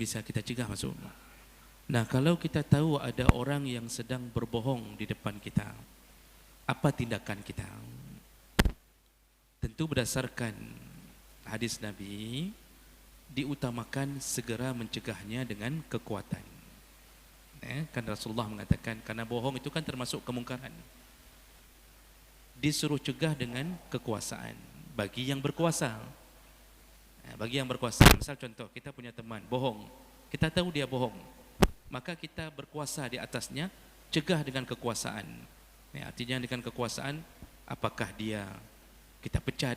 bisa kita cegah masuk. Nah, kalau kita tahu ada orang yang sedang berbohong di depan kita, apa tindakan kita? Tentu berdasarkan hadis Nabi, diutamakan segera mencegahnya dengan kekuatan. Kan Rasulullah mengatakan, karena bohong itu kan termasuk kemungkaran. Disuruh cegah dengan kekuasaan bagi yang berkuasa. Bagi yang berkuasa, misal contoh, kita punya teman bohong, kita tahu dia bohong, maka kita berkuasa di atasnya, cegah dengan kekuasaan. Artinya dengan kekuasaan, apakah dia kita pecat,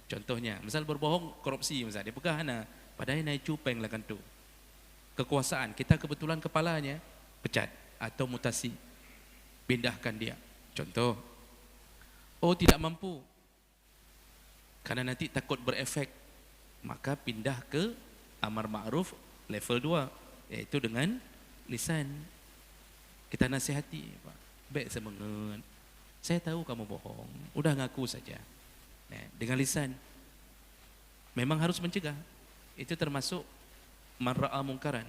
contohnya, misal berbohong korupsi, misal dia pegahana, padahal naik cupeng lah kan tu. Kekuasaan, kita kebetulan kepalanya, pecat atau mutasi, pindahkan dia. Contoh, oh tidak mampu, karena nanti takut berefek, maka pindah ke amar ma'ruf level 2, yaitu dengan lisan. Kita nasihati, Pak, baik semangat, saya tahu kamu bohong, udah ngaku saja. Dengan lisan, memang harus mencegah, itu termasuk man ra'a mungkaran.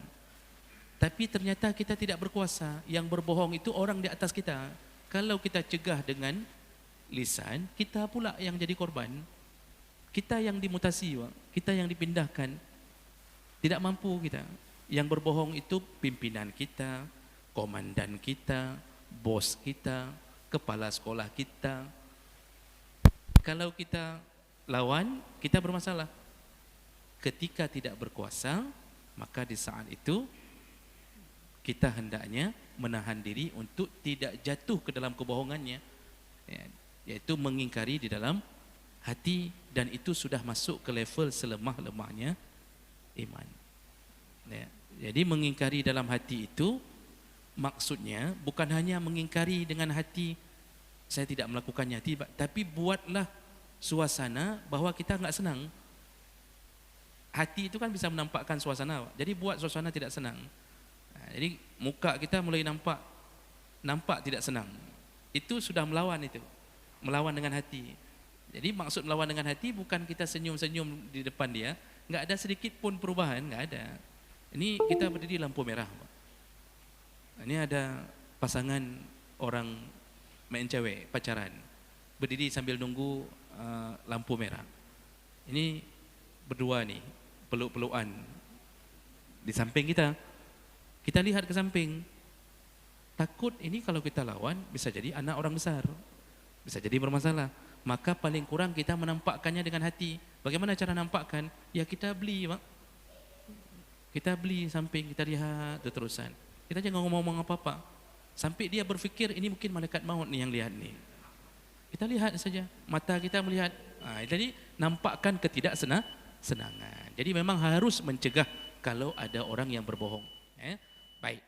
Tapi ternyata kita tidak berkuasa, yang berbohong itu orang di atas kita. Kalau kita cegah dengan lisan, kita pula yang jadi korban, kita yang dimutasi, kita yang dipindahkan, tidak mampu kita. Yang berbohong itu pimpinan kita, komandan kita, bos kita, kepala sekolah kita. Kalau kita lawan, kita bermasalah. Ketika tidak berkuasa, maka di saat itu kita hendaknya menahan diri untuk tidak jatuh ke dalam kebohongannya, yaitu mengingkari di dalam hati, dan itu sudah masuk ke level selemah-lemahnya iman. Jadi mengingkari dalam hati itu maksudnya bukan hanya mengingkari dengan hati, saya tidak melakukannya, tapi buatlah suasana bahwa kita enggak senang. Hati itu kan bisa menampakkan suasana, jadi buat suasana tidak senang. Jadi muka kita mulai nampak tidak senang. Itu sudah melawan, itu melawan dengan hati. Jadi maksud melawan dengan hati bukan kita senyum-senyum di depan dia, enggak ada sedikit pun perubahan, enggak ada. Ini kita berdiri lampu merah, Pak. Ini ada pasangan orang main cewek, pacaran, berdiri sambil nunggu lampu merah. Ini berdua nih, peluk-pelukan di samping kita. Kita lihat ke samping, takut ini kalau kita lawan bisa jadi anak orang besar, bisa jadi bermasalah. Maka paling kurang kita menampakkannya dengan hati. Bagaimana cara nampakkan? Ya kita beli, Pak. Kita beli samping, kita lihat terusan. Kita jangan ngomong-ngomong apa-apa. Sampai dia berfikir ini mungkin malaikat maut nih yang lihat nih. Kita lihat saja, mata kita melihat. Jadi nampakkan ketidaksenangan. Jadi memang harus mencegah kalau ada orang yang berbohong. Baik.